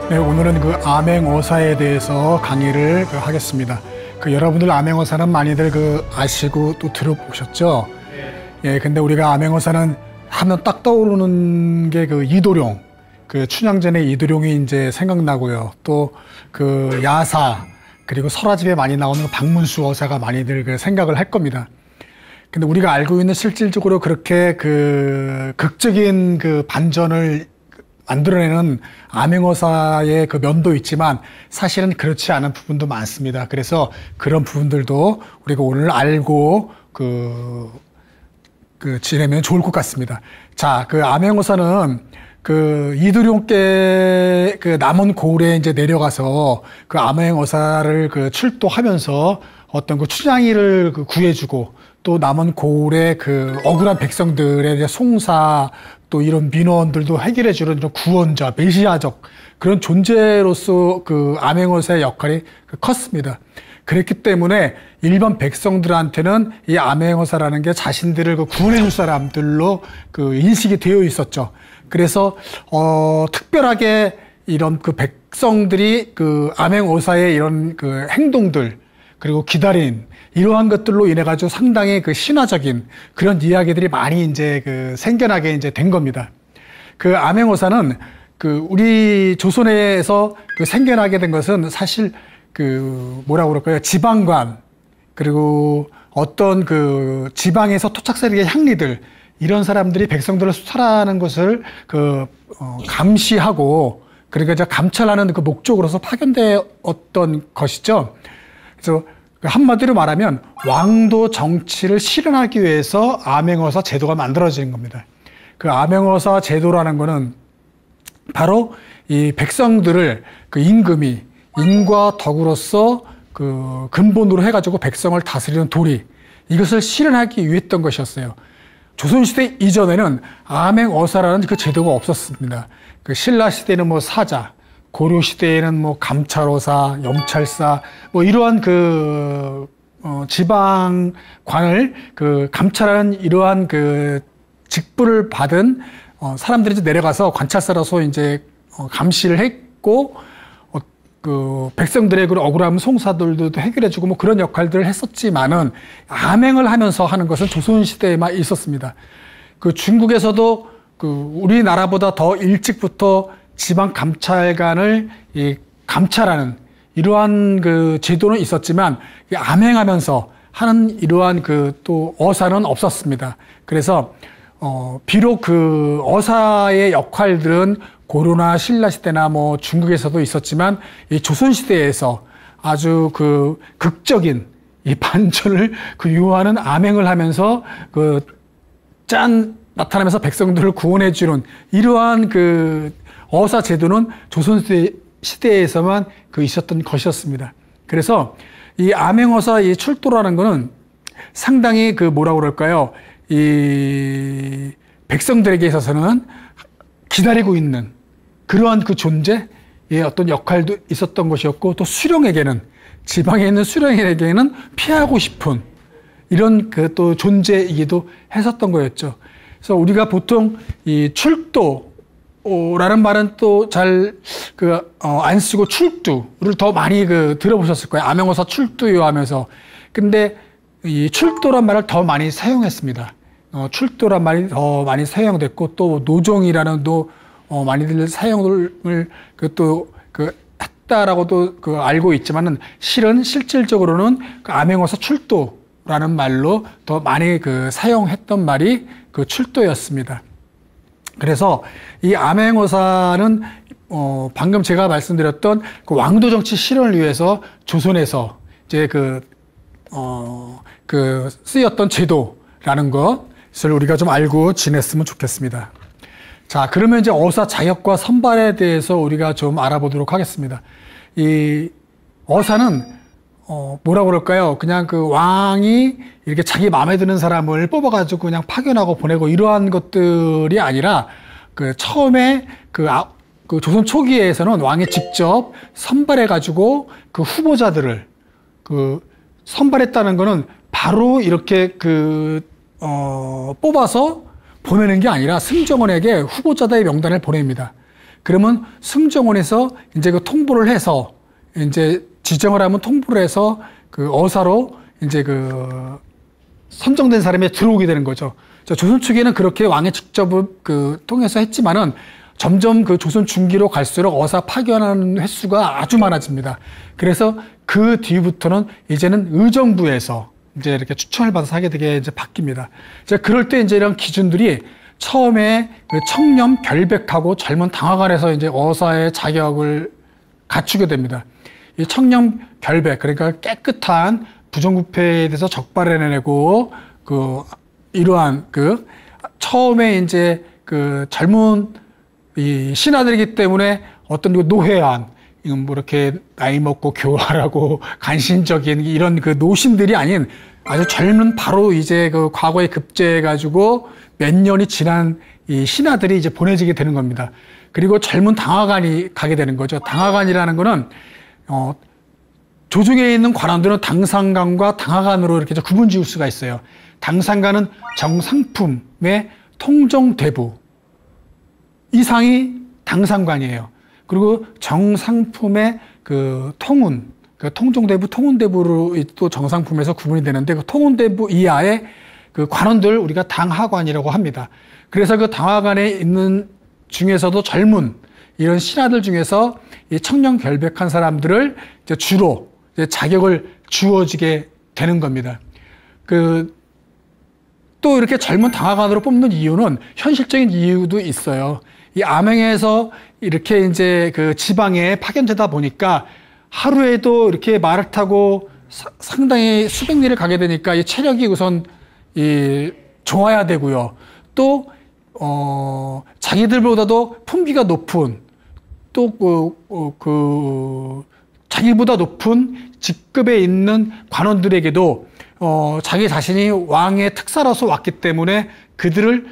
네, 오늘은 그 암행어사에 대해서 강의를 하겠습니다. 여러분들 암행어사는 많이들 아시고 또 들어보셨죠? 예, 근데 우리가 암행어사는 하면 딱 떠오르는 게 이도룡, 춘향전의 이도룡이 이제 생각나고요. 또 야사, 그리고 설화집에 많이 나오는 박문수 어사가 많이들 생각을 할 겁니다. 근데 우리가 알고 있는 실질적으로 그렇게 극적인 반전을 만들어내는 암행어사의 면도 있지만 사실은 그렇지 않은 부분도 많습니다. 그래서 그런 부분들도 우리가 오늘 알고 지내면 좋을 것 같습니다. 자, 암행어사는 이도룡께 남원 고을에 이제 내려가서 암행어사를 출도하면서 어떤 춘향이를 구해주고 또 남원 고을의 억울한 백성들의 송사 또 이런 민원들도 해결해주는 이런 구원자, 메시아적 그런 존재로서 암행어사의 역할이 컸습니다. 그랬기 때문에 일반 백성들한테는 이 암행어사라는 게 자신들을 구원해줄 사람들로 인식이 되어 있었죠. 그래서 특별하게 이런 백성들이 암행어사의 이런 행동들 그리고 기다림 이러한 것들로 인해 가지고 상당히 신화적인 그런 이야기들이 많이 이제 생겨나게 이제 된 겁니다. 암행어사는 우리 조선에서 생겨나게 된 것은 사실 뭐라고 그럴까요? 지방관 그리고 어떤 지방에서 토착 세력의 향리들 이런 사람들이 백성들을 수탈하는 것을 감시하고 그러니까 이제 감찰하는 목적으로서 파견되었던 것이죠. 그래서 한마디로 말하면 왕도 정치를 실현하기 위해서 암행어사 제도가 만들어진 겁니다. 암행어사 제도라는 거는 바로 이 백성들을 임금이 인과 덕으로서 근본으로 해가지고 백성을 다스리는 도리 이것을 실현하기 위해 했던 것이었어요. 조선시대 이전에는 암행어사라는 제도가 없었습니다. 신라시대는 사자, 고려시대에는 감찰어사, 염찰사, 이러한 지방관을 감찰하는 이러한 직분을 받은 사람들이 이제 내려가서 관찰사로서 이제 감시를 했고, 백성들의 억울함 송사들도 해결해주고 그런 역할들을 했었지만은 암행을 하면서 하는 것은 조선시대에만 있었습니다. 중국에서도 우리나라보다 더 일찍부터 지방 감찰관을 감찰하는 이러한 제도는 있었지만 암행하면서 하는 이러한 또 어사는 없었습니다. 그래서 비록 어사의 역할들은 고려나 신라시대나 중국에서도 있었지만 이 조선시대에서 아주 극적인 이 반전을 유효하는 암행을 하면서 나타나면서 백성들을 구원해주는 이러한 어사 제도는 조선시대에서만 있었던 것이었습니다. 그래서 이 암행어사 이 출도라는 거는 상당히 뭐라고 그럴까요? 이 백성들에게 있어서는 기다리고 있는 그러한 존재의 어떤 역할도 있었던 것이었고 또 수령에게는 지방에 있는 수령에게는 피하고 싶은 이런 또 존재이기도 했었던 거였죠. 그래서 우리가 보통 이 출도라는 말은 또 잘 안 쓰고 출두를 더 많이 들어보셨을 거예요. 암행어사 출두요 하면서. 근데 이 출도란 말을 더 많이 사용했습니다. 출도란 말이 더 많이 사용됐고 또 노종이라는 또 많이들 사용을 했다라고도 알고 있지만은 실질적으로는 암행어사 출도라는 말로 더 많이 사용했던 말이 출도였습니다. 그래서 이 암행어사는 방금 제가 말씀드렸던 왕도 정치 실현을 위해서 조선에서 이제 쓰였던 제도라는 것을 우리가 좀 알고 지냈으면 좋겠습니다. 자, 그러면 이제 어사 자격과 선발에 대해서 우리가 좀 알아보도록 하겠습니다. 이 어사는 뭐라고 그럴까요? 그냥 왕이 이렇게 자기 마음에 드는 사람을 뽑아가지고 그냥 파견하고 보내고 이러한 것들이 아니라 처음에 조선 초기에서는 왕이 직접 선발해가지고 후보자들을 선발했다는 거는 바로 이렇게 뽑아서 보내는 게 아니라 승정원에게 후보자들의 명단을 보냅니다. 그러면 승정원에서 이제 그 통보를 해서 이제 지정을 하면 통보를 해서 그 어사로 이제 그 선정된 사람이 들어오게 되는 거죠. 조선 초기에는 그렇게 왕의 직접 그 통해서 했지만은 점점 그 조선 중기로 갈수록 어사 파견하는 횟수가 아주 많아집니다. 그래서 그 뒤부터는 이제는 의정부에서 이제 이렇게 추천을 받아서 하게 되게 이제 바뀝니다. 이제 그럴 때 이제 이런 기준들이 처음에 그 청렴 결백하고 젊은 당화관에서 이제 어사의 자격을 갖추게 됩니다. 이 청렴 결백, 그러니까 깨끗한 부정부패에 대해서 적발해내고 그 이러한 그 처음에 이제 그 젊은 이 신하들이기 때문에 어떤 노회한 뭐 이렇게 나이 먹고 교활하고 간신적인 이런 그 노신들이 아닌 아주 젊은 바로 이제 그 과거에 급제해가지고 몇 년이 지난 이 신하들이 이제 보내지게 되는 겁니다. 그리고 젊은 당화관이 가게 되는 거죠. 당화관이라는 거는 조중에 있는 관원들은 당상관과 당화관으로 이렇게 구분 지을 수가 있어요. 당상관은 정상품의 통정대부 이상이 당상관이에요. 그리고 정상품의 그 통운, 그 통정대부, 통운대부로 또 정상품에서 구분이 되는데 그 통운대부 이하의 그 관원들 우리가 당하관이라고 합니다. 그래서 그 당하관에 있는 중에서도 젊은 이런 신하들 중에서 이 청렴 결백한 사람들을 이제 주로 이제 자격을 주어지게 되는 겁니다. 또 이렇게 젊은 당하관으로 뽑는 이유는 현실적인 이유도 있어요. 이 암행에서 이렇게 이제 그 지방에 파견되다 보니까 하루에도 이렇게 말을 타고 상당히 수백 리를 가게 되니까 이 체력이 우선 좋아야 되고요. 또 자기들보다도 품기가 높은 또 자기보다 높은 직급에 있는 관원들에게도 자기 자신이 왕의 특사로서 왔기 때문에 그들을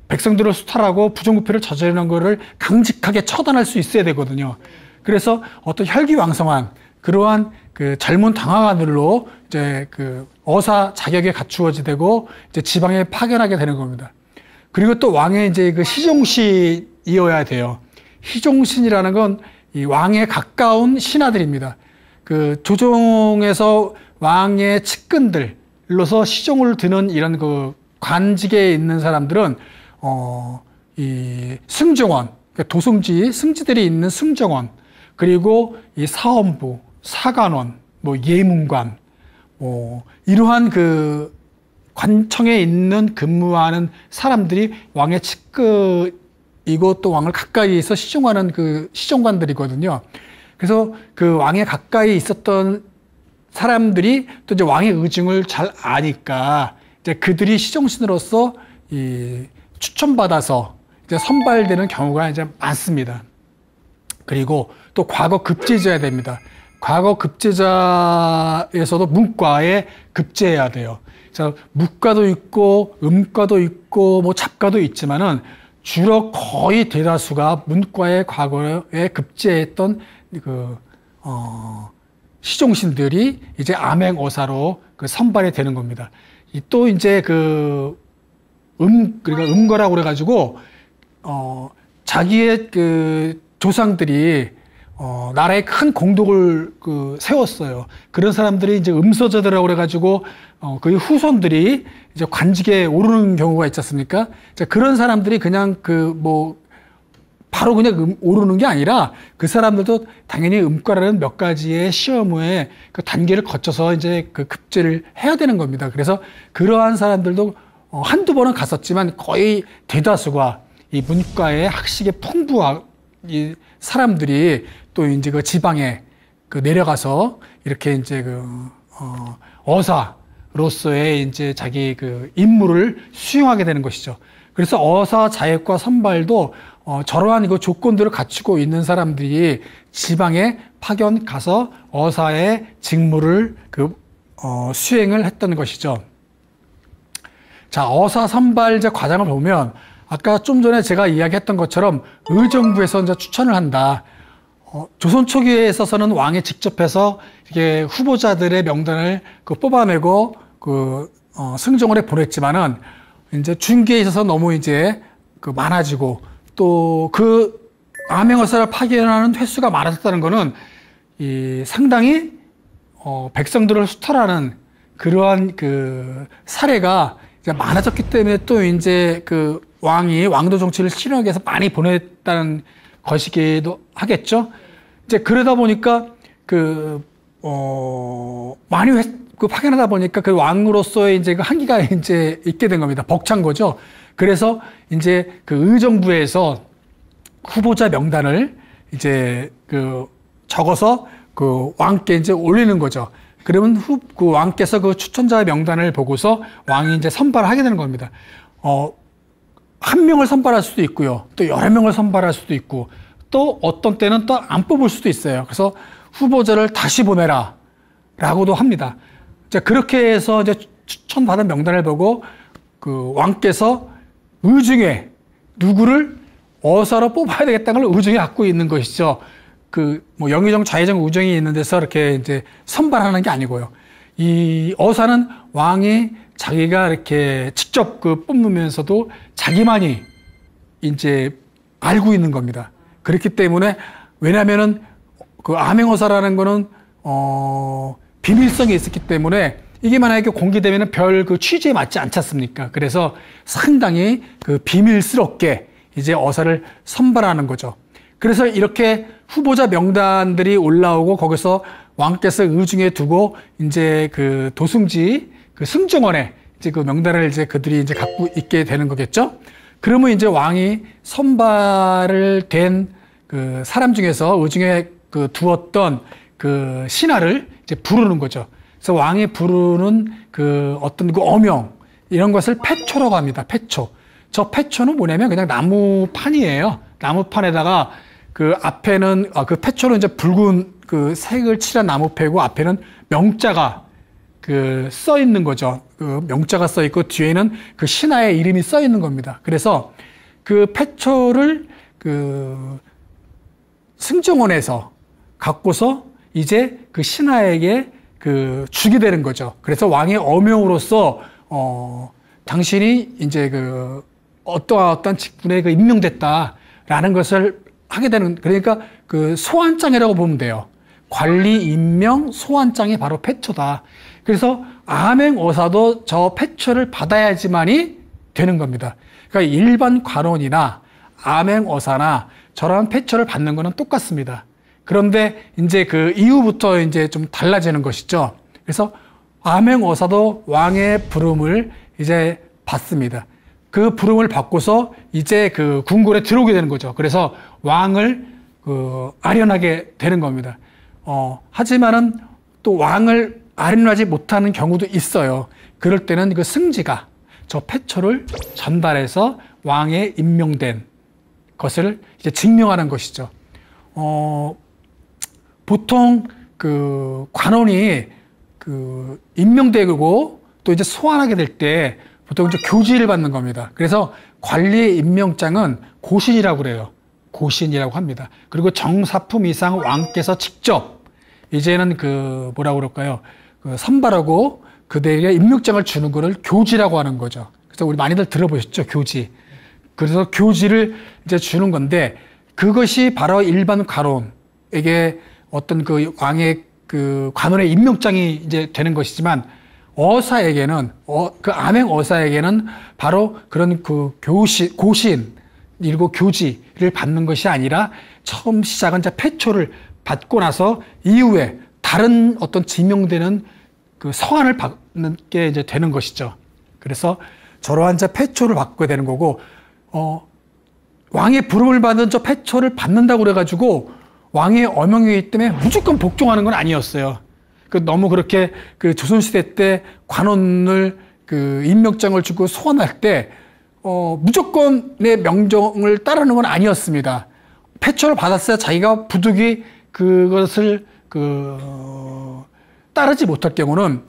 백성들을 수탈하고 부정부패를 저지르는 것을 강직하게 처단할 수 있어야 되거든요. 그래서 어떤 혈기왕성한 그러한 그 젊은 당화관들로 이제 그 어사 자격에 갖추어지 되고 이제 지방에 파견하게 되는 겁니다. 그리고 또 왕의 이제 그 희종신이어야 돼요. 희종신이라는 건 이 왕에 가까운 신하들입니다. 그 조정에서 왕의 측근들로서 시종을 드는 이런 그 관직에 있는 사람들은 이 승정원, 그러니까 도승지, 승지들이 있는 승정원, 그리고 이 사헌부, 사관원, 뭐 예문관, 이러한 그 관청에 있는 근무하는 사람들이 왕의 측근이고 또 왕을 가까이에서 시종하는 그 시종관들이거든요. 그래서 그 왕에 가까이 있었던 사람들이 또 이제 왕의 의중을 잘 아니까 이제 그들이 시종신으로서 추천받아서 이제 선발되는 경우가 이제 많습니다. 그리고 또 과거 급제자야 됩니다. 과거 급제자에서도 문과에 급제해야 돼요. 그래서 묵과도 있고 음과도 있고 뭐 잡과도 있지만은 주로 거의 대다수가 문과에 과거에 급제했던 시종신들이 이제 암행어사로 선발이 되는 겁니다. 또 이제 그러니까 음거라고 그래가지고 자기의 그 조상들이 나라에 큰 공덕을 세웠어요. 그런 사람들이 이제 음서자들이라고 그래가지고 그 후손들이 이제 관직에 오르는 경우가 있지 않습니까? 그런 사람들이 그냥 바로 그냥 오르는 게 아니라 그 사람들도 당연히 음과라는 몇 가지의 시험 후에 그 단계를 거쳐서 이제 그 급제를 해야 되는 겁니다. 그래서 그러한 사람들도 한두 번은 갔었지만 거의 대다수가 이 문과의 학식에 풍부한 이 사람들이 또 이제 그 지방에 내려가서 이렇게 이제 어사로서의 이제 자기 그 임무를 수행하게 되는 것이죠. 그래서 어사 자격과 선발도 저러한 조건들을 갖추고 있는 사람들이 지방에 파견 가서 어사의 직무를 수행을 했던 것이죠. 자, 어사 선발제 과정을 보면 아까 좀 전에 제가 이야기했던 것처럼 의정부에서 이제 추천을 한다. 조선 초기에 있어서는 왕이 직접 해서 이렇게 후보자들의 명단을 뽑아내고 승정원에 보냈지만은 이제 중기에 있어서 너무 이제 많아지고 또 암행어사를 파견하는 횟수가 많아졌다는 것은 이 상당히 백성들을 수탈하는 그러한 그 사례가 이제 많아졌기 때문에 또 이제 그 왕이 왕도 정치를 실현하기 위해서 많이 보냈다는 것이기도 하겠죠. 이제 그러다 보니까 많이 파견하다 보니까 그 왕으로서의 이제 그 한계가 이제 있게 된 겁니다. 벅찬 거죠. 그래서 이제 그 의정부에서 후보자 명단을 이제 적어서 그 왕께 이제 올리는 거죠. 그러면 그 왕께서 그 추천자 명단을 보고서 왕이 이제 선발을 하게 되는 겁니다. 한 명을 선발할 수도 있고요. 또 여러 명을 선발할 수도 있고, 또 어떤 때는 또 안 뽑을 수도 있어요. 그래서 후보자를 다시 보내라 라고도 합니다. 자, 그렇게 해서 이제 추천받은 명단을 보고 그 왕께서 의중에 누구를 어사로 뽑아야 되겠다는 걸 의중에 갖고 있는 것이죠. 뭐 영의정, 좌의정, 우정이 있는 데서 이렇게 이제 선발하는 게 아니고요. 이 어사는 왕이 자기가 이렇게 직접 뽑으면서도 자기만이 이제 알고 있는 겁니다. 그렇기 때문에, 왜냐면은 그 암행어사라는 거는 비밀성이 있었기 때문에 이게 만약에 공개되면은 별 그 취지에 맞지 않지 않습니까? 그래서 상당히 그 비밀스럽게 이제 어사를 선발하는 거죠. 그래서 이렇게 후보자 명단들이 올라오고 거기서 왕께서 의중에 두고 이제 그 도승지 그 승정원에 이제 그 명단을 이제 그들이 이제 갖고 있게 되는 거겠죠. 그러면 이제 왕이 선발을 된 그 사람 중에서 의중에 그 두었던 그 신하를 이제 부르는 거죠. 그래서 왕이 부르는 그 어떤 그 어명, 이런 것을 패초라고 합니다. 패초. 저 패초는 뭐냐면 그냥 나무판이에요. 나무판에다가 그 앞에는 그 패초는 이제 붉은 그 색을 칠한 나무패고 앞에는 명자가 그 써 있는 거죠. 그 명자가 써 있고 뒤에는 그 신하의 이름이 써 있는 겁니다. 그래서 그 패초를 그 승정원에서 갖고서 이제 그 신하에게 그 주게 되는 거죠. 그래서 왕의 어명으로서 당신이 이제 그 어떠한 직분에 그 임명됐다라는 것을 하게 되는, 그러니까 그 소환장이라고 보면 돼요. 관리 임명 소환장이 바로 패초다. 그래서 암행어사도 저 패초를 받아야지만이 되는 겁니다. 그러니까 일반 관원이나 암행어사나 저런 패초를 받는 거는 똑같습니다. 그런데 이제 그 이후부터 이제 좀 달라지는 것이죠. 그래서 암행어사도 왕의 부름을 이제 받습니다. 그 부름을 받고서 이제 그 궁궐에 들어오게 되는 거죠. 그래서 왕을 아련하게 되는 겁니다. 하지만은 또 왕을 아련하지 못하는 경우도 있어요. 그럴 때는 그 승지가 저 패초를 전달해서 왕에 임명된 것을 이제 증명하는 것이죠. 보통 그 관원이 그 임명되고 또 이제 소환하게 될 때 보통 이제 교지를 받는 겁니다. 그래서 관리의 임명장은 고신이라고 그래요. 고신이라고 합니다. 그리고 정사품 이상 왕께서 직접 이제는 그 뭐라고 그럴까요? 그 선발하고 그들에게 임명장을 주는 것을 교지라고 하는 거죠. 그래서 우리 많이들 들어보셨죠? 교지. 그래서 교지를 이제 주는 건데, 그것이 바로 일반 관원에게 어떤 그 왕의 그 관원의 임명장이 이제 되는 것이지만, 어사에게는 그 암행어사에게는 바로 그런 그 고신 그리고 교지를 받는 것이 아니라 처음 시작은 이제 패초를 받고 나서 이후에 다른 어떤 지명되는 그 성한을 받는 게 이제 되는 것이죠. 그래서 저러한 이제 패초를 받게 되는 거고, 왕의 부름을 받은 저 패초를 받는다고 그래가지고 왕의 어명이기 때문에 무조건 복종하는 건 아니었어요. 너무 그렇게 그 조선시대 때 관원을 그 임명장을 주고 소환할 때, 무조건 내 명령을 따르는 건 아니었습니다. 패초를 받았어야 자기가 부득이 그것을 따르지 못할 경우는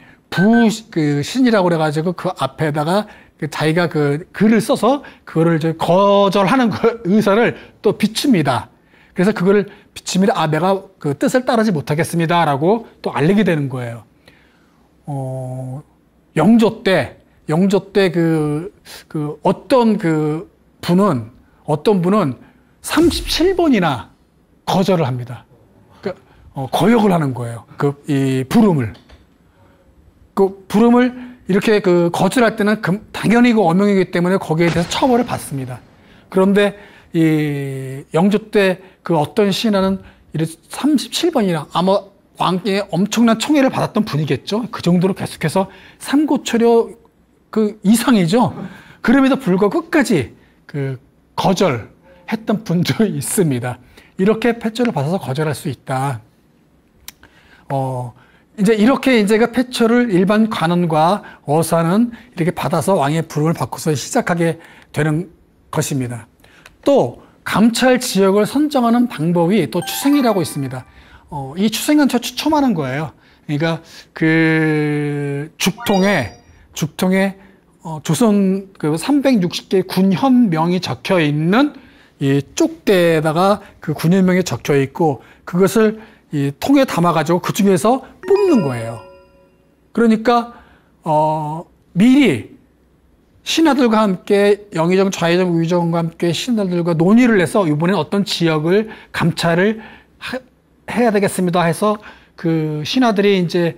신이라고 그래가지고 그 앞에다가 자기가 그 글을 써서 그거를 이제 거절하는 의사를 또 비춥니다. 그래서 그걸 비춥니다. 내가 그 뜻을 따르지 못하겠습니다라고 또 알리게 되는 거예요. 영조 때 어떤 분은 37번이나 거절을 합니다. 그러니까 거역을 하는 거예요. 이 부름을. 그 부름을 이렇게 거절할 때는 당연히 엄명이기 때문에 거기에 대해서 처벌을 받습니다. 그런데 이 영조 때 어떤 신하는 37번이나 아마 왕의 엄청난 총애를 받았던 분이겠죠. 그 정도로 계속해서 삼고초려 이상이죠. 그럼에도 불구하고 끝까지 거절했던 분도 있습니다. 이렇게 패초를 받아서 거절할 수 있다. 이제 이렇게 패초를 일반 관원과 어사는 이렇게 받아서 왕의 부름을 받고서 시작하게 되는 것입니다. 또 감찰 지역을 선정하는 방법이 또 추생이라고 있습니다. 이 추생은 추첨하는 거예요. 그러니까 죽통에 조선 360개 군현명이 적혀 있는 이 쪽대에다가 군현명이 적혀 있고 그것을 이 통에 담아가지고 그 중에서 뽑는 거예요. 그러니까 미리 신하들과 함께 영의정, 좌의정, 우의정과 함께 신하들과 논의를 해서 이번에 어떤 지역을 감찰을 해야 되겠습니다 해서 신하들이 이제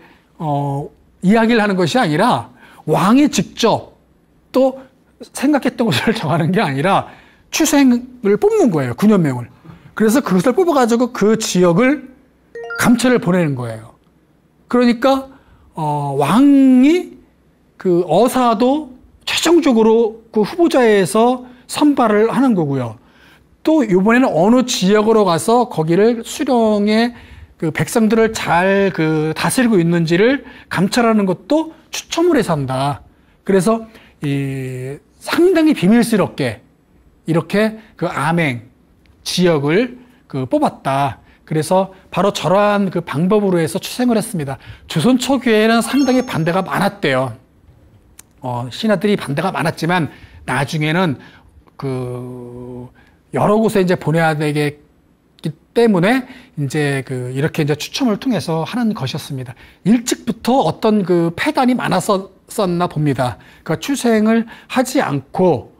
이야기를 하는 것이 아니라 왕이 직접 또 생각했던 것을 정하는 게 아니라 추생을 뽑는 거예요. 군현명을. 그래서 그것을 뽑아가지고 그 지역을 감찰을 보내는 거예요. 그러니까 왕이 어사도 최종적으로 후보자에서 선발을 하는 거고요. 또 이번에는 어느 지역으로 가서 거기를 수령의 백성들을 잘 다스리고 있는지를 감찰하는 것도 추첨을 해서 한다. 그래서 상당히 비밀스럽게 이렇게 암행 지역을 뽑았다. 그래서 바로 저러한 방법으로 해서 추생을 했습니다. 조선 초기에는 상당히 반대가 많았대요. 신하들이 반대가 많았지만 나중에는 여러 곳에 이제 보내야 되기 때문에 이렇게 추첨을 통해서 하는 것이었습니다. 일찍부터 어떤 폐단이 많았었나 봅니다. 그러니까 추생을 하지 않고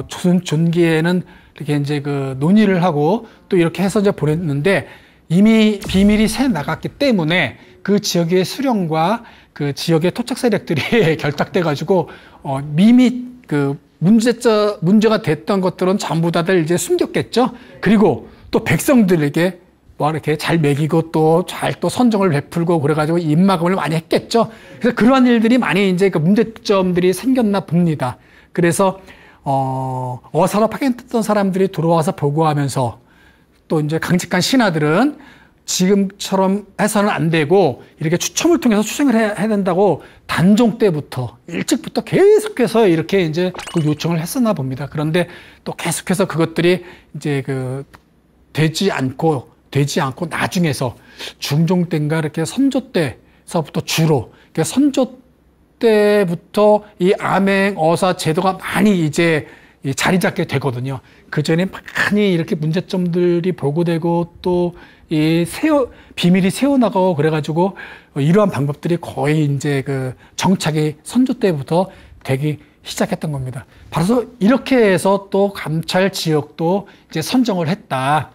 조선 전기에는 이렇게 논의를 하고 또 이렇게 해서 보냈는데 이미 비밀이 새 나갔기 때문에 그 지역의 수령과 그 지역의 토착 세력들이 결탁돼 가지고 이미 문제가 됐던 것들은 전부 다들 이제 숨겼겠죠. 그리고 또 백성들에게 이렇게 잘 먹이고 또 선정을 베풀고 그래가지고 입막음을 많이 했겠죠. 그래서 그러한 일들이 많이 이제 문제점들이 생겼나 봅니다. 그래서 어사로 파견됐던 사람들이 들어와서 보고하면서 또 이제 강직한 신하들은 지금처럼 해서는 안 되고 이렇게 추첨을 통해서 추생을 해야 된다고 단종 때부터 일찍부터 계속해서 이렇게 이제 요청을 했었나 봅니다. 그런데 또 계속해서 그것들이 이제 되지 않고 나중에서 중종 때인가 이렇게 선조 때서부터 주로 선조 때부터 이 암행 어사 제도가 많이 이제 자리 잡게 되거든요. 그 전에 많이 이렇게 문제점들이 보고되고 또 비밀이 새어나가고 그래가지고 이러한 방법들이 거의 이제 정착이 선조 때부터 되기 시작했던 겁니다. 바로 이렇게 해서 또 감찰 지역도 이제 선정을 했다라는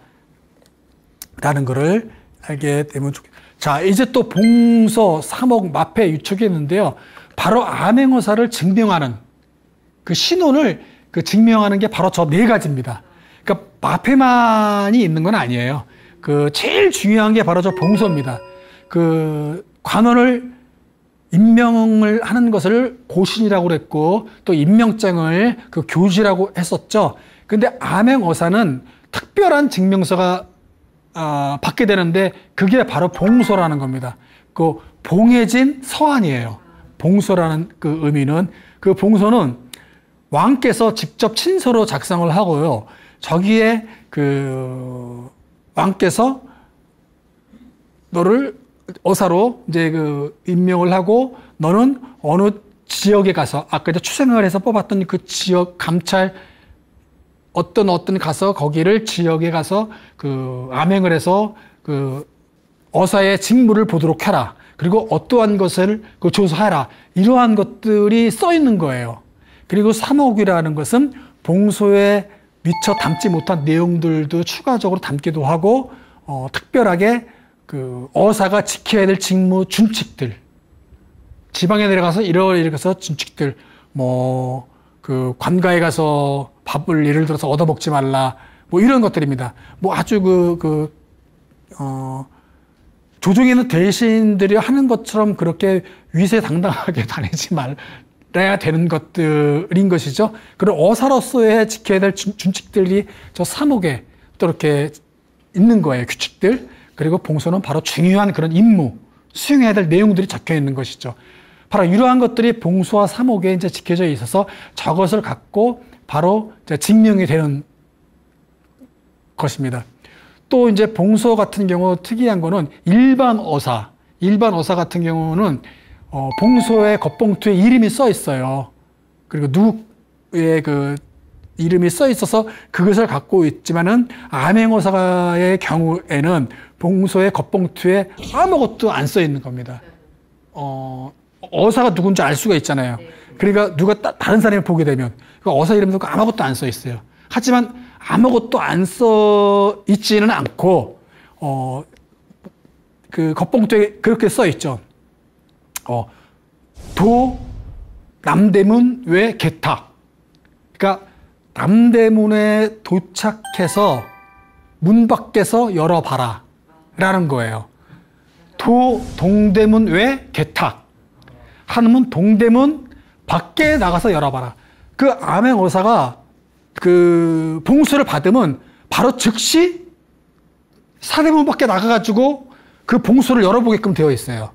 것을 알게 되면 좋겠습니다. 자, 이제 또 봉서, 사목, 마패, 유촉이 있는데요. 바로 암행어사를 증명하는 신원을 증명하는 게 바로 저 네 가지입니다. 그러니까 마패만이 있는 건 아니에요. 제일 중요한 게 바로 저 봉서입니다. 관원을 임명을 하는 것을 고신이라고 그랬고 또 임명장을 교지라고 했었죠. 근데 암행어사는 특별한 증명서가 받게 되는데 그게 바로 봉서라는 겁니다. 봉해진 서한이에요. 봉서라는 의미는 봉서는 왕께서 직접 친서로 작성을 하고요. 저기에 왕께서 너를 어사로 이제 임명을 하고 너는 어느 지역에 가서 아까 이제 추생을 해서 뽑았던 그 지역 감찰 어떤 가서 거기를 지역에 가서 암행을 해서 어사의 직무를 보도록 해라. 그리고 어떠한 것을 조사해라. 이러한 것들이 써 있는 거예요. 그리고 사목이라는 것은 봉소에 미처 담지 못한 내용들도 추가적으로 담기도 하고, 특별하게 그 어사가 지켜야 될 직무 준칙들, 지방에 내려가서 이래서 준칙들, 그 관가에 가서 밥을 예를 들어서 얻어먹지 말라, 이런 것들입니다. 아주 조정에는 대신들이 하는 것처럼 그렇게 위세당당하게 다니지 말아야 되는 것들인 것이죠. 그리고 어사로서의 지켜야 될 준칙들이 저 3억에 또 이렇게 있는 거예요. 규칙들. 그리고 봉소는 바로 중요한 그런 임무, 수행해야 될 내용들이 적혀 있는 것이죠. 바로 이러한 것들이 봉소와 3억에 이제 지켜져 있어서 저것을 갖고 바로 이제 증명이 되는 것입니다. 또 이제 봉소 같은 경우 특이한 거는 일반 어사 같은 경우는 봉소의 겉봉투에 이름이 써 있어요. 그리고 누구의 그 이름이 써 있어서 그것을 갖고 있지만은 암행어사의 경우에는 봉소의 겉봉투에 아무것도 안 써 있는 겁니다. 어사가 누군지 알 수가 있잖아요. 그러니까 누가 다른 사람이 보게 되면 그 어사 이름도 아무것도 안 써 있어요. 하지만 아무것도 안 써 있지는 않고 그 겉봉투에 그렇게 써 있죠. 도 남대문 외 개탁. 그러니까 남대문에 도착해서 문 밖에서 열어봐라 라는 거예요. 도 동대문 외 개탁. 하는 동대문 밖에 나가서 열어봐라. 그 암행어사가 그 봉수를 받으면 바로 즉시 사대문 밖에 나가가지고 그 봉수를 열어보게끔 되어 있어요.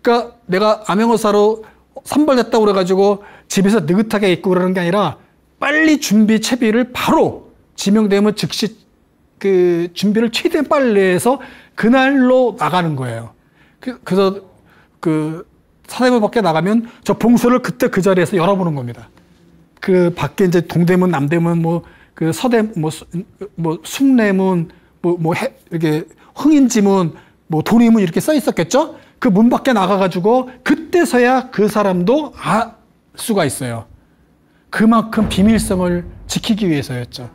그러니까 내가 암행어사로 선발됐다고 그래가지고 집에서 느긋하게 있고 그러는 게 아니라 빨리 준비 채비를 바로 지명되면 즉시 그 준비를 최대한 빨리 해서 그날로 나가는 거예요. 그래서 그 사대문 밖에 나가면 저 봉수를 그때 그 자리에서 열어보는 겁니다. 그 밖에 이제 동대문, 남대문, 그 숭례문, 이렇게 흥인지문, 도리문 이렇게 써 있었겠죠? 그 문 밖에 나가가지고 그때서야 그 사람도 알 수가 있어요. 그만큼 비밀성을 지키기 위해서였죠.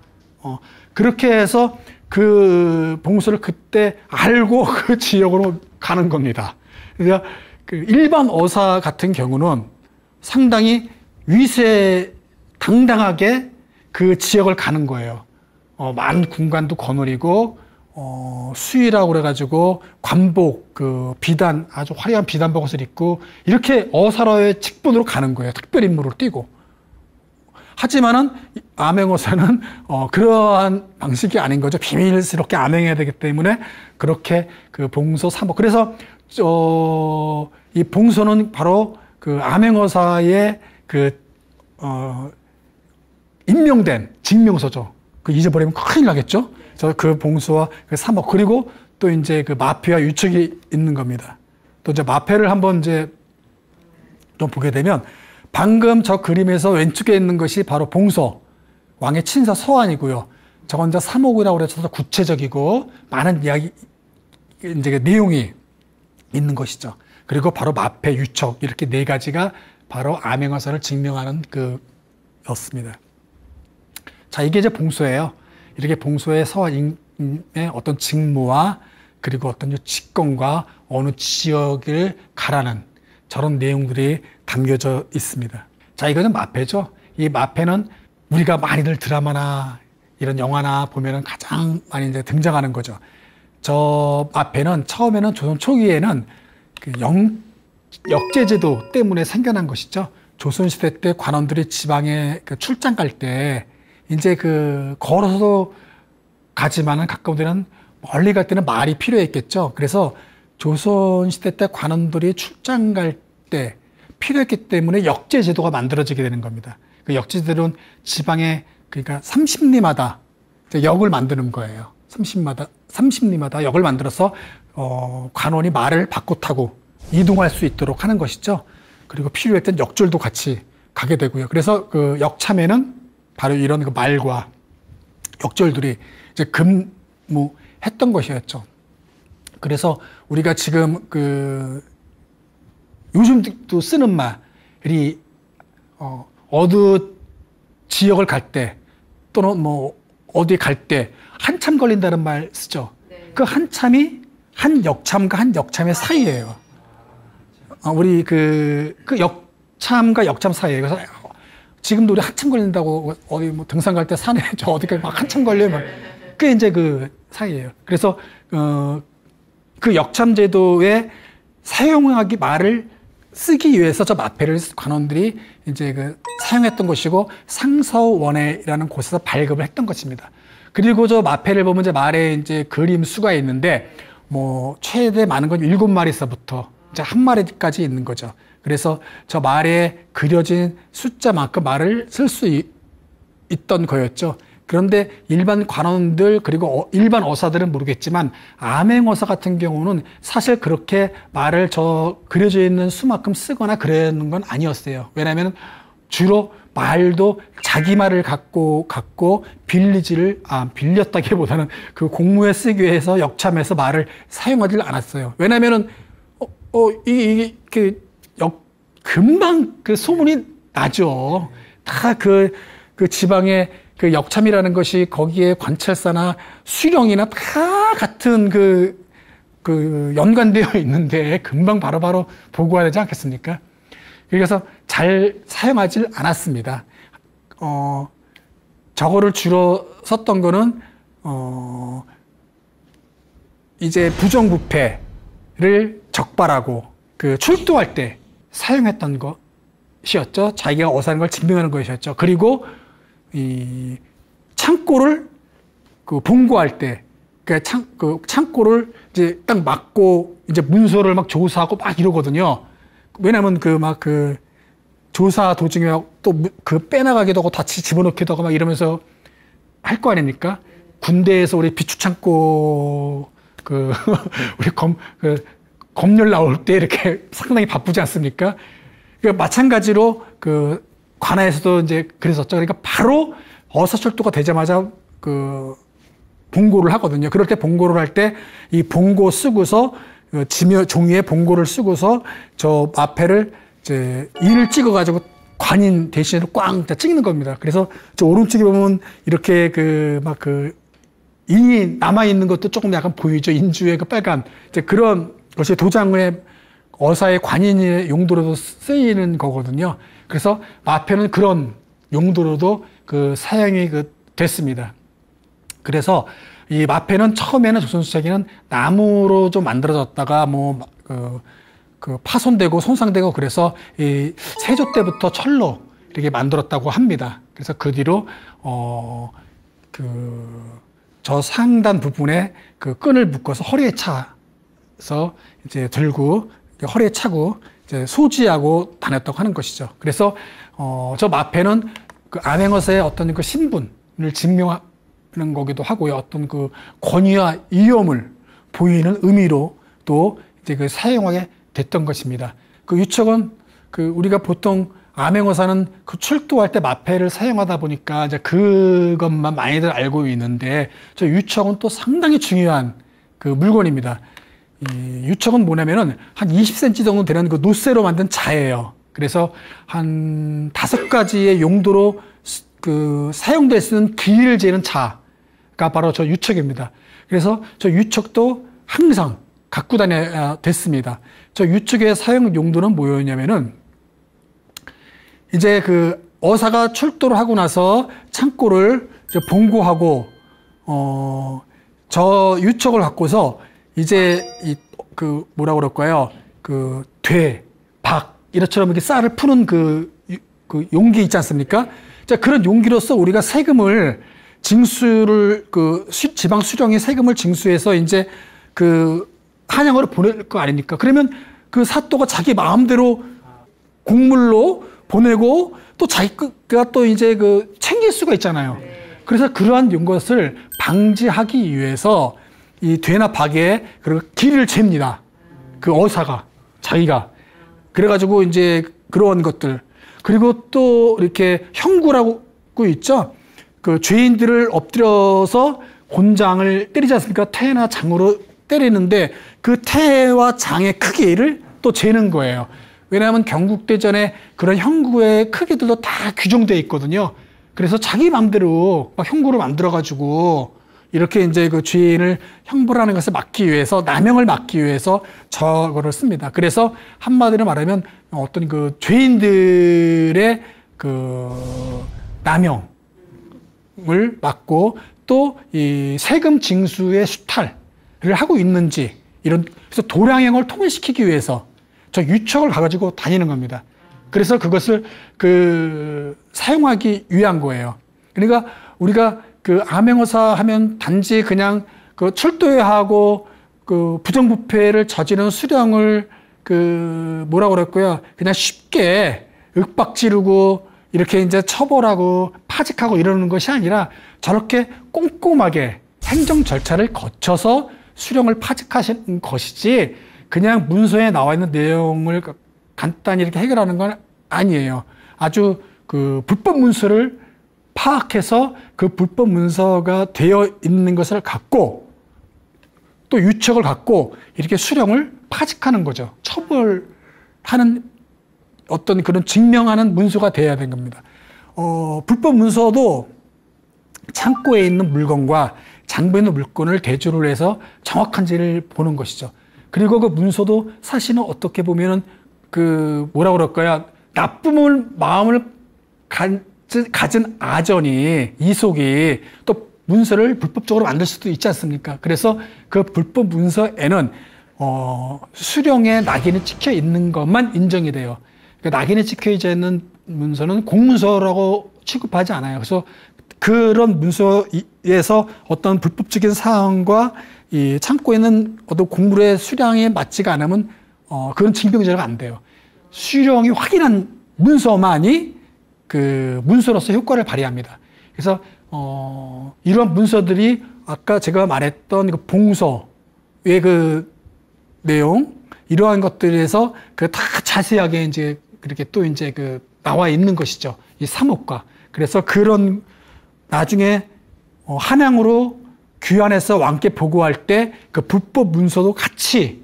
그렇게 해서 그 봉수를 그때 알고 그 지역으로 가는 겁니다. 그러니까 그 일반 어사 같은 경우는 상당히 당당하게 그 지역을 가는 거예요. 많은 군관도 거느리고, 수의라고 그래가지고, 관복, 비단, 아주 화려한 비단복을 입고, 이렇게 어사로의 직분으로 가는 거예요. 특별 임무를 띠고. 하지만은, 암행어사는, 그러한 방식이 아닌 거죠. 비밀스럽게 암행해야 되기 때문에, 그렇게 그 봉소 3억. 그래서, 이 봉소는 바로 그 암행어사의 임명된 증명서죠. 그 잊어버리면 큰일 나겠죠? 그래서 그 봉수와 그 3억. 그리고 또 이제 그 마패와 유축이 있는 겁니다. 또 이제 마패를 한번 이제 좀 보게 되면 방금 저 그림에서 왼쪽에 있는 것이 바로 봉서, 왕의 친서 서한이고요. 저건 이제 3억이라고 해서 구체적이고 많은 이야기, 이제 그 내용이 있는 것이죠. 그리고 바로 마패, 유척, 이렇게 네 가지가 바로 암행어사를 증명하는 였습니다. 자, 이게 이제 봉소예요. 이렇게 봉소의 서한의 어떤 직무와 그리고 어떤 직권과 어느 지역을 가라는 저런 내용들이 담겨져 있습니다. 자, 이거는 마패죠. 이 마패는 우리가 많이들 드라마나 이런 영화나 보면은 가장 많이 이제 등장하는 거죠. 저 마패는 처음에는 조선 초기에는 그 역제제도 때문에 생겨난 것이죠. 조선시대 때 관원들이 지방에 출장 갈 때 이제 걸어서 가지만은 가까운 데는 멀리 갈 때는 말이 필요했겠죠. 그래서 조선시대 때 관원들이 출장 갈 때 필요했기 때문에 역제제도가 만들어지게 되는 겁니다. 그 역제제도는 지방에 그러니까 30리마다 역을 만드는 거예요. 30리마다 역을 만들어서 관원이 말을 바꿔 타고 이동할 수 있도록 하는 것이죠. 그리고 필요할 땐 역줄도 같이 가게 되고요. 그래서 그 역참에는 바로 이런 그 말과 역줄들이 이제 근무했던 것이었죠. 그래서 우리가 지금 요즘도 쓰는 말이 어느 지역을 갈 때 또는 뭐 어디 갈 때 한참 걸린다는 말 쓰죠. 네. 그 한참이 한 역참과 한 역참의 사이예요. 우리 그 역참과 역참 사이예요. 그래서 지금도 우리 한참 걸린다고 어디 뭐 등산 갈 때 산에 저 어디까지 막 한참 걸려요. 그게 이제 그 사이예요. 그래서 그 역참 제도에 사용하기 말을 쓰기 위해서 저 마패를 관원들이 이제 그 사용했던 것이고 상서원회라는 곳에서 발급을 했던 것입니다. 그리고 저 마패를 보면 이제 말에 이제 그림 수가 있는데 뭐 최대 많은 건 7마리서부터 이제 1마리까지 있는 거죠. 그래서 저 말에 그려진 숫자만큼 말을 쓸 수 있던 거였죠. 그런데 일반 관원들 그리고 일반 어사들은 모르겠지만 암행어사 같은 경우는 사실 그렇게 말을 저 그려져 있는 수만큼 쓰거나 그러는 건 아니었어요. 왜냐하면 주로 말도 자기 말을 갖고 빌렸다기보다는 그 공무에 쓰기 위해서 역참해서 말을 사용하지 않았어요. 왜냐하면은 금방 그 소문이 나죠. 다 그 지방에 그 역참이라는 것이 거기에 관찰사나 수령이나 다 같은 그 연관되어 있는데 금방 바로바로 보고해야 되지 않겠습니까? 그래서 잘 사용하지 않았습니다. 저거를 주로 썼던 거는, 이제 부정부패를 적발하고 그 출두할 때 사용했던 것이었죠. 자기가 어사하는 걸 증명하는 것이었죠. 그리고 이 창고를 그 봉고할 때, 그 창고를 이제 딱 막고 이제 문서를 막 조사하고 막 이러거든요. 왜냐면 그 조사 도중에 또 그 빼나가기도 하고 다시 집어넣기도 하고 막 이러면서 할 거 아닙니까? 군대에서 우리 비추창고 우리 검열 나올 때 이렇게 상당히 바쁘지 않습니까? 그러니까 마찬가지로 그 관아에서도 이제 그랬었죠. 그러니까 바로 어사출두가 되자마자 그 봉고를 하거든요. 그럴 때 봉고를 할 때 이 봉고 쓰고서 종이에 봉고를 쓰고서 저 마패를 이제 인을 찍어가지고 관인 대신으로 꽝 찍는 겁니다. 그래서 저 오른쪽에 보면 이렇게 인이 남아있는 것도 조금 약간 보이죠. 인주의 그 빨간 이제 그런 것이 도장의 어사의 관인의 용도로도 쓰이는 거거든요. 그래서 마패는 그런 용도로도 그 사용이 됐습니다. 그래서 이 마패는 처음에는 조선수차기는 나무로 좀 만들어졌다가 파손되고 손상되고 그래서 이 세조 때부터 철로 이렇게 만들었다고 합니다. 그래서 그 뒤로 저 상단 부분에 그 끈을 묶어서 허리에 차서 이제 들고 허리에 차고 이제 소지하고 다녔다고 하는 것이죠. 그래서 저 마패는 그 암행어사의 어떤 그 신분을 증명하는 거기도 하고요. 어떤 그 권위와 위엄을 보이는 의미로 또 이제 그 사용하게 됐던 것입니다. 그 유척은 우리가 보통 암행어사는 그 출두할 때 마패를 사용하다 보니까 이제 그것만 많이들 알고 있는데 저 유척은 또 상당히 중요한 그 물건입니다. 이 유척은 뭐냐면은 한 20cm 정도 되는 그 노쇠로 만든 자예요. 그래서 한 5가지의 용도로 사용될 수 있는 길이를 재는 자가 바로 저 유척입니다. 그래서 저 유척도 항상 갖고 다녀야 됐습니다. 저 유척의 사용 용도는 뭐였냐면은 이제 그 어사가 출도를 하고 나서 창고를 이제 봉고하고 저 유척을 갖고서 이제 뭐라 그럴까요? 박 이렇처럼 이렇게 쌀을 푸는 그 용기 있지 않습니까? 자, 그런 용기로서 우리가 세금을 징수를 지방 수령이 세금을 징수해서 이제 한양으로 보낼 거 아닙니까? 그러면 그 사또가 자기 마음대로 곡물로 보내고 또 자기가 또 이제 챙길 수가 있잖아요. 그래서 그러한 것을 방지하기 위해서 이 되나 박에 길을 잽니다. 그 어사가 자기가 그래가지고 이제 그런 것들 그리고 또 이렇게 형구라고 있죠. 그 죄인들을 엎드려서 곤장을 때리지 않습니까? 태나 장으로 때리는데 그 태와 장의 크기를 또 재는 거예요. 왜냐하면 경국대전에 그런 형구의 크기들도 다 규정되어 있거든요. 그래서 자기 마음대로 막 형구를 만들어가지고 이렇게 이제 그 죄인을 형벌하는 것을 막기 위해서, 남용을 막기 위해서 저거를 씁니다. 그래서 한마디로 말하면 어떤 그 죄인들의 그 남용을 막고 또 이 세금 징수의 수탈을 하고 있는지, 이런, 그래서 도량형을 통일시키기 위해서 저 유척을 가지고 다니는 겁니다. 그래서 그것을 사용하기 위한 거예요. 그러니까 우리가 그 암행어사 하면 단지 그냥 그 철도해야 하고 그 부정부패를 저지른 수령을 뭐라고 그랬고요. 그냥 쉽게 윽박지르고 이렇게 이제 처벌하고 파직하고 이러는 것이 아니라 저렇게 꼼꼼하게 행정 절차를 거쳐서 수령을 파직하신 것이지, 그냥 문서에 나와 있는 내용을 간단히 이렇게 해결하는 건 아니에요. 아주 그 불법 문서를 파악해서 그 불법 문서가 되어 있는 것을 갖고 또 유척을 갖고 이렇게 수령을 파직하는 거죠. 처벌하는 어떤 그런 증명하는 문서가 돼야 되는 겁니다. 불법 문서도 창고에 있는 물건과 장부에 있는 물건을 대조를 해서 정확한지를 보는 것이죠. 그리고 그 문서도 사실은 어떻게 보면은 뭐라고 그럴까요? 나쁜 마음을 가진 아전이, 이속이 또 문서를 불법적으로 만들 수도 있지 않습니까? 그래서 그 불법 문서에는 수령의 낙인이 찍혀 있는 것만 인정이 돼요. 그러니까 낙인이 찍혀 있는 문서는 공문서라고 취급하지 않아요. 그래서 그런 문서에서 어떤 불법적인 사항과 이 창고에 있는 어떤 곡물의 수량에 맞지가 않으면 그건 징병제가 안 돼요. 수령이 확인한 문서만이 그 문서로서 효과를 발휘합니다. 그래서 이러한 문서들이 아까 제가 말했던 그 봉서의 그 내용, 이러한 것들에서 다 자세하게 이제 그렇게 또 이제 나와 있는 것이죠. 이 3호과. 그래서 그런 나중에 한양으로 귀환해서 왕께 보고할 때 그 불법 문서도 같이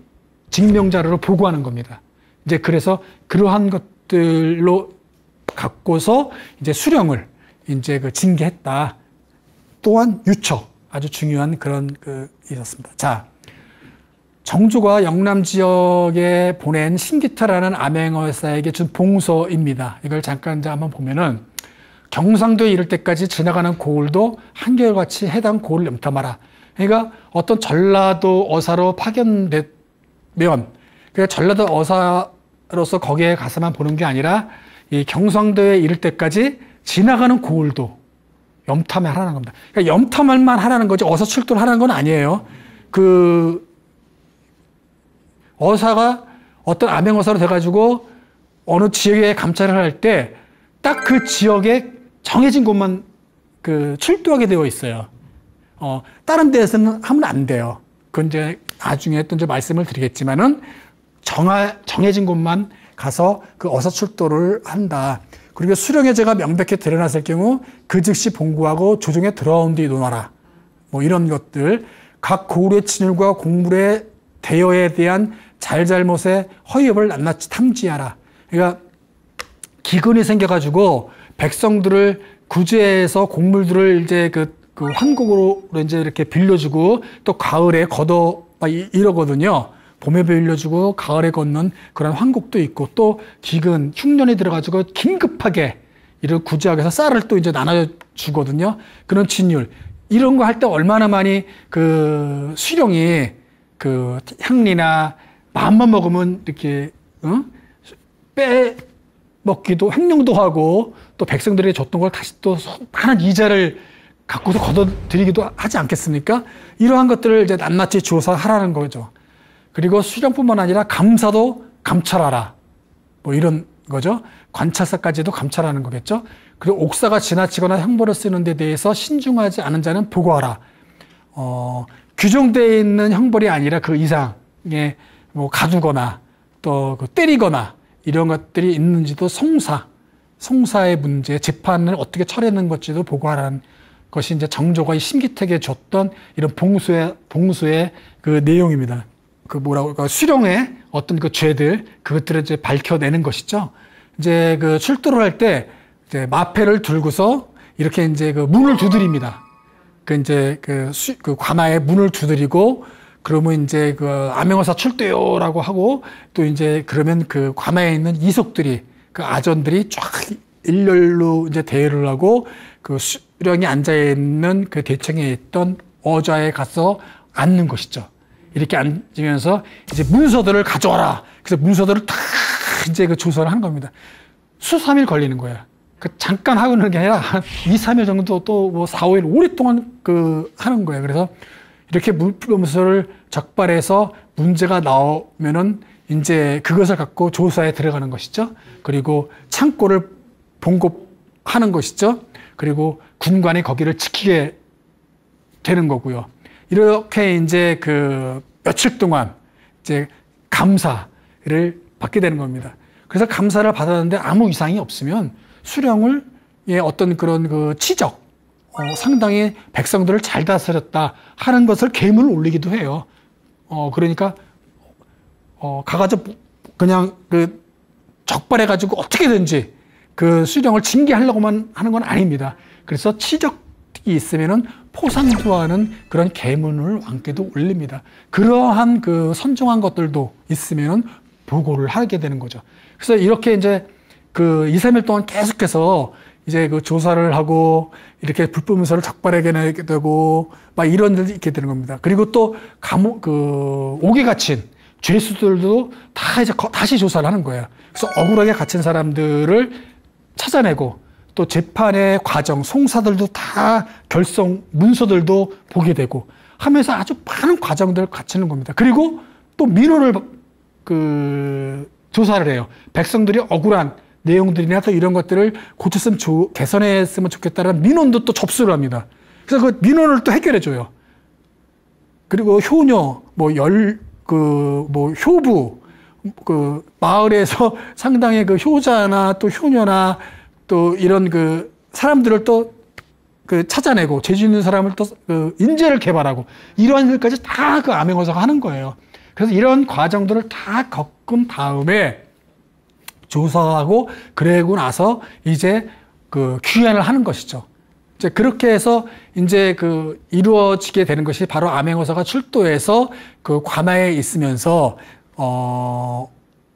증명자료로 보고하는 겁니다. 이제 그래서 그러한 것들로 갖고서 이제 수령을 이제 징계했다. 또한 유척, 아주 중요한 그런 있었습니다. 자, 정조가 영남 지역에 보낸 신기타라는 암행어사에게 준 봉서입니다. 이걸 잠깐 이제 한번 보면은, 경상도에 이를 때까지 지나가는 고을도 한결같이 해당 고을을 염탐하라. 그러니까 어떤 전라도 어사로 파견되면, 그러니까 전라도 어사로서 거기에 가서만 보는 게 아니라 이 경상도에 이를 때까지 지나가는 고을도 염탐하라는 겁니다. 그러니까 염탐할만 하라는 거지 어사 출동하라는 건 아니에요. 어사가 어떤 암행어사로 돼가지고 어느 지역에 감찰을 할 때 딱 그 지역에 정해진 곳만 출두하게 되어 있어요. 다른 데에서는 하면 안 돼요. 그건 이제 나중에 또 이제 말씀을 드리겠지만은 정해진 곳만 가서 그 어사 출도를 한다. 그리고 수령의 죄가 명백히 드러났을 경우 그 즉시 봉구하고 조정에 들어온 뒤 논하라. 뭐 이런 것들. 각 고을의 진율과 곡물의 대여에 대한 잘잘못의 허위업을 낱낱이 탐지하라. 그러니까 기근이 생겨가지고 백성들을 구제해서 곡물들을 이제 그 환곡으로 이제 이렇게 빌려주고 또 가을에 걷어 이러거든요. 봄에 빌려주고 가을에 걷는 그런 환곡도 있고 또 기근, 흉년이 들어가지고 긴급하게 이런 구제하기 위해서 쌀을 또 이제 나눠주거든요. 그런 진율. 이런 거 할 때 얼마나 많이 수령이 향리나 마음만 먹으면 이렇게, 빼먹기도, 횡령도 하고 또 백성들이 줬던 걸 다시 또 많은 이자를 갖고서 걷어들이기도 하지 않겠습니까? 이러한 것들을 이제 낱낱이 조사하라는 거죠. 그리고 수령뿐만 아니라 감사도 감찰하라. 뭐 이런 거죠. 관찰사까지도 감찰하는 거겠죠. 그리고 옥사가 지나치거나 형벌을 쓰는 데 대해서 신중하지 않은 자는 보고하라. 규정되어 있는 형벌이 아니라 그 이상의 뭐 가두거나 또 때리거나 이런 것들이 있는지도 송사의 문제, 재판을 어떻게 처리하는 것지도 보고하라는 것이 이제 정조가 심기택에 줬던 이런 봉수의 그 내용입니다. 수령의 어떤 죄들, 그것들을 이제 밝혀내는 것이죠. 이제 출두를 할 때, 이제 마패를 들고서 이렇게 이제 그 문을 두드립니다. 그 이제 그 관아의 문을 두드리고 그러면 이제 그 암행어사 출두요라고 하고 또 이제 그러면 그 관아에 있는 이속들이 그 아전들이 쫙 일렬로 이제 대열을 하고 그 수령이 앉아 있는 그 대청에 있던 어좌에 가서 앉는 것이죠. 이렇게 앉으면서 이제 문서들을 가져와라. 그래서 문서들을 다 이제 그 조사를 하는 겁니다. 수삼일 걸리는 거예요. 그 잠깐 하는 게 아니라 한 2, 3일 정도 또 뭐 4, 5일 오랫동안 그 하는 거예요. 그래서 이렇게 문서를 적발해서 문제가 나오면은 이제 그것을 갖고 조사에 들어가는 것이죠. 그리고 창고를 봉급하는 것이죠. 그리고 군관이 거기를 지키게 되는 거고요. 이렇게 이제 그 며칠 동안 이제 감사를 받게 되는 겁니다. 그래서 감사를 받았는데 아무 이상이 없으면 수령을 어떤 그런 그 치적, 상당히 백성들을 잘 다스렸다 하는 것을 계문을 올리기도 해요. 그러니까 가가지고 그냥 그 적발해가지고 어떻게든지 그 수령을 징계하려고만 하는 건 아닙니다. 그래서 치적이 있으면은 포상투하는 그런 계문을 왕께도 올립니다. 그러한 그 선정한 것들도 있으면은 보고를 하게 되는 거죠. 그래서 이렇게 이제 그 2, 3일 동안 계속해서 이제 그 조사를 하고 이렇게 불법문서를 적발하게 되고 막 이런 일이 있게 되는 겁니다. 그리고 또 감옥 그 옥에 갇힌 죄수들도 다 이제 다시 조사를 하는 거예요. 그래서 억울하게 갇힌 사람들을 찾아내고 또 재판의 과정, 송사들도 다 결성 문서들도 보게 되고 하면서 아주 많은 과정들을 갖추는 겁니다. 그리고 또 민원을 그 조사를 해요. 백성들이 억울한 내용들이나 또 이런 것들을 고쳤으면 개선했으면 좋겠다는 민원도 또 접수를 합니다. 그래서 그 민원을 또 해결해 줘요. 그리고 효녀, 효부, 그 마을에서 상당히 그 효자나 또 효녀나 또 이런 그 사람들을 또 그 찾아내고 재주 있는 사람을 또 그 인재를 개발하고 이러한 일까지 다 그 암행어사가 하는 거예요. 그래서 이런 과정들을 다 겪은 다음에 조사하고 그러고 나서 이제 그 귀환을 하는 것이죠. 이제 그렇게 해서 이제 그 이루어지게 되는 것이 바로 암행어사가 출도해서 그 관아에 있으면서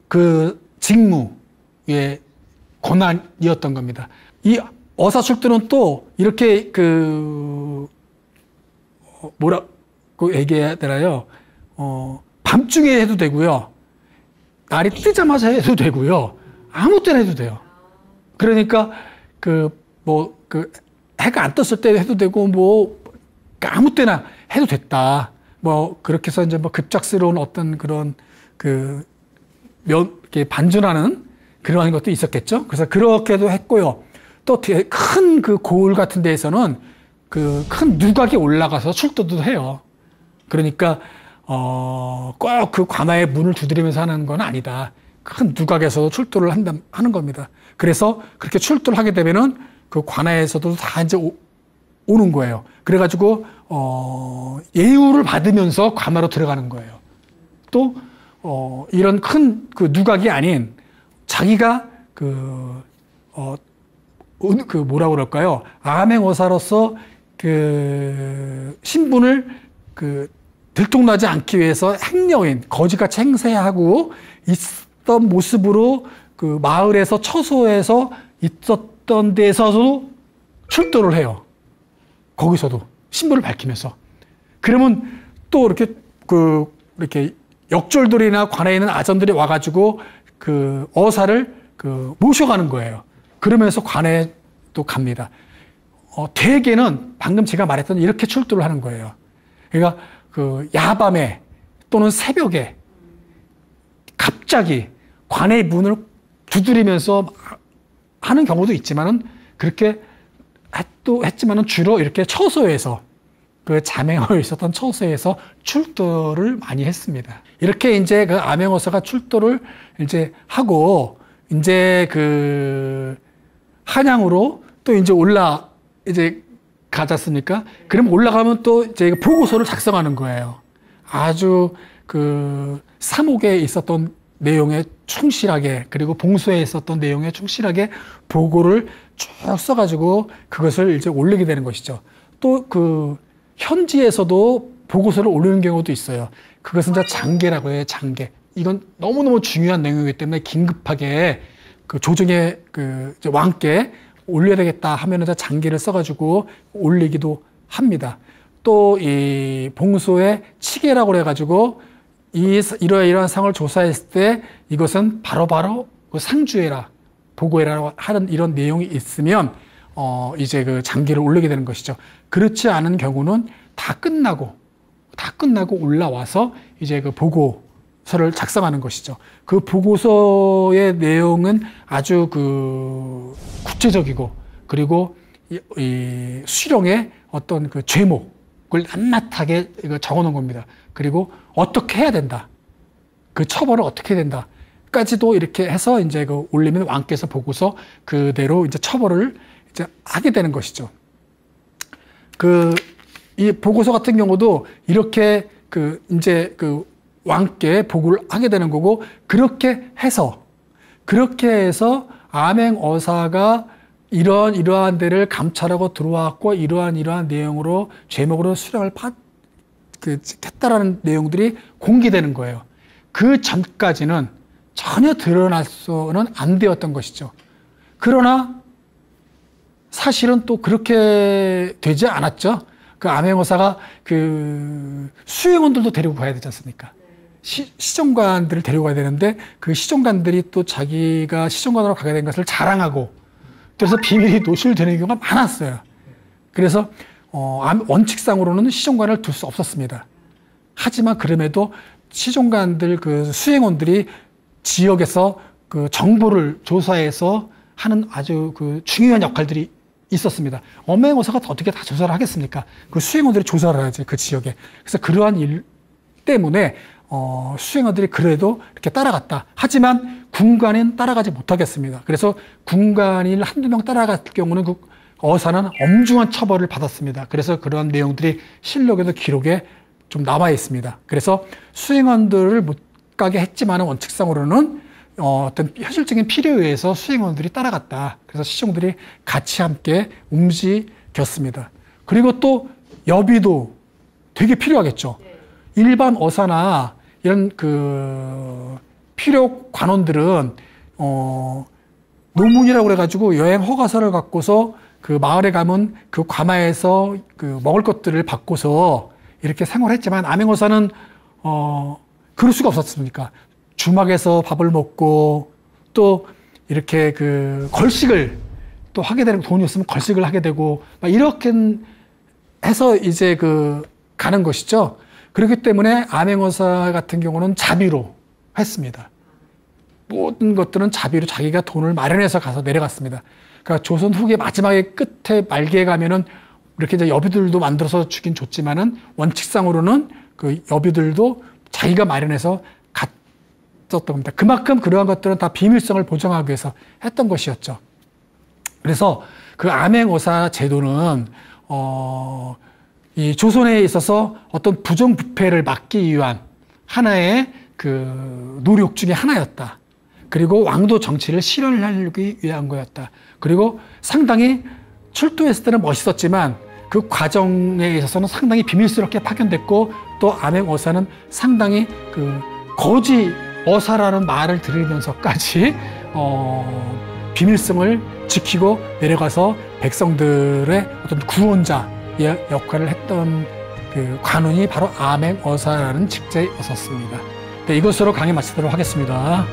그 직무의 권한이었던 겁니다. 이 어사 출도는 또 이렇게 그 뭐라고 얘기해야 되나요? 밤중에 해도 되고요. 날이 뜨자마자 해도 되고요. 아무 때나 해도 돼요. 그러니까 해가 안 떴을 때 해도 되고 아무 때나 해도 됐다. 그렇게 해서 이제 급작스러운 어떤 그런 이렇게 반전하는 그러한 것도 있었겠죠. 그래서 그렇게도 했고요. 또 큰 그 고을 같은 데에서는 그 큰 누각이 올라가서 출도도 해요. 그러니까 꼭 그 관아의 문을 두드리면서 하는 건 아니다. 큰 누각에서도 출도를 하는 겁니다. 그래서 그렇게 출도를 하게 되면은 그 관아에서도 다 이제 오는 거예요. 그래가지고 예우를 받으면서 관아로 들어가는 거예요. 또 이런 큰 그 누각이 아닌 자기가 뭐라고 그럴까요? 암행어사로서 그 신분을 들통나지 않기 위해서 행여인 거지같이 행세하고 있던 모습으로 그 마을에서 처소에서 있었던 데서도 출도를 해요. 거기서도 신분을 밝히면서. 그러면 또 이렇게 역졸들이나 관에 있는 아전들이 와가지고 그 어사를 모셔가는 거예요. 그러면서 관에 또 갑니다. 대개는 방금 제가 말했던 이렇게 출두를 하는 거예요. 그러니까 그 야밤에 또는 새벽에 갑자기 관의 문을 두드리면서 하는 경우도 있지만은 그렇게 또 했지만은 주로 이렇게 처소에서 그 자맹어에 있었던 처소에서 출두를 많이 했습니다. 이렇게 이제 그 암행어사가 출두를 이제 하고 이제 그 한양으로 또 이제 이제 가지 않습니까? 그럼 올라가면 또 이제 보고서를 작성하는 거예요. 아주 그 삼옥에 있었던 내용에 충실하게, 그리고 봉소에 있었던 내용에 충실하게 보고를 쭉 써가지고 그것을 이제 올리게 되는 것이죠. 또 그 현지에서도 보고서를 올리는 경우도 있어요. 그것은 이제 장계라고 해요. 장계. 이건 너무너무 중요한 내용이기 때문에 긴급하게 그 조정의 그 왕께 올려야 되겠다 하면은 장계를 써가지고 올리기도 합니다. 또 이 봉소의 치계라고 해가지고 이러한 상을 조사했을 때 이것은 바로바로 그 상주해라, 보고해라 하는 이런 내용이 있으면 이제 그 장계를 올리게 되는 것이죠. 그렇지 않은 경우는 다 끝나고 올라와서 이제 그 보고서를 작성하는 것이죠. 그 보고서의 내용은 아주 그 구체적이고, 그리고 이 수령의 어떤 그 죄목을 낱낱하게 적어 놓은 겁니다. 그리고 어떻게 해야 된다, 그 처벌을 어떻게 해야 된다 까지도 이렇게 해서 이제 그 올리면 왕께서 보고서 그대로 이제 처벌을 이제 하게 되는 것이죠. 이 보고서 같은 경우도 이렇게 이제 왕께 보고를 하게 되는 거고, 그렇게 해서 암행어사가 이러한 데를 감찰하고 들어왔고, 이러한 내용으로 죄목으로 수령을 했다라는 내용들이 공개되는 거예요. 그 전까지는 전혀 드러날 수는 안 되었던 것이죠. 그러나 사실은 또 그렇게 되지 않았죠. 그 암행어사가 그 수행원들도 데리고 가야 되지 않습니까? 시정관들을 데리고 가야 되는데, 그 시정관들이 또 자기가 시정관으로 가게 된 것을 자랑하고, 그래서 비밀이 노출되는 경우가 많았어요. 그래서 원칙상으로는 시정관을 둘 수 없었습니다. 하지만 그럼에도 시정관들, 그 수행원들이 지역에서 그 정보를 조사해서 하는 아주 그 중요한 역할들이 있었습니다. 암행어사가 어떻게 다 조사를 하겠습니까? 그 수행원들이 조사를 하지, 그 지역에. 그래서 그러한 일 때문에 수행원들이 그래도 이렇게 따라갔다. 하지만 군관인 따라가지 못하겠습니다. 그래서 군관인 한두 명 따라갈 경우는 그 어사는 엄중한 처벌을 받았습니다. 그래서 그러한 내용들이 실록에도 기록에 좀 남아 있습니다. 그래서 수행원들을 못 가게 했지만 원칙상으로는 어떤 현실적인 필요에 의해서 수행원들이 따라갔다. 그래서 시종들이 같이 함께 움직였습니다. 그리고 또 여비도 되게 필요하겠죠. 일반 어사나 이런 그 필요 관원들은 노문이라고 그래가지고 여행 허가서를 갖고서 그 마을에 가면 그 과마에서 그 먹을 것들을 받고서 이렇게 생활했지만, 암행어사는 그럴 수가 없었습니까? 주막에서 밥을 먹고, 또 이렇게 그 걸식을 또 하게 되는, 돈이 없으면 걸식을 하게 되고, 막 이렇게 해서 이제 그 가는 것이죠. 그렇기 때문에 암행어사 같은 경우는 자비로 했습니다. 모든 것들은 자비로 자기가 돈을 마련해서 가서 내려갔습니다. 그러니까 조선 후기 마지막에 끝에 말기에 가면은 이렇게 이제 여비들도 만들어서 주긴 줬지만은 원칙상으로는 그 여비들도 자기가 마련해서 갔었던 겁니다. 그만큼 그러한 것들은 다 비밀성을 보장하기 위해서 했던 것이었죠. 그래서 그 암행어사 제도는 이 조선에 있어서 어떤 부정부패를 막기 위한 하나의 그 노력 중에 하나였다. 그리고 왕도 정치를 실현하기 위한 거였다. 그리고 상당히 출도했을 때는 멋있었지만 그 과정에 있어서는 상당히 비밀스럽게 파견됐고, 또 암행어사는 상당히 그 거지 어사라는 말을 들으면서까지 비밀성을 지키고 내려가서 백성들의 어떤 구원자의 역할을 했던 그 관원이 바로 암행어사라는 직제였었습니다. 네, 이것으로 강의 마치도록 하겠습니다.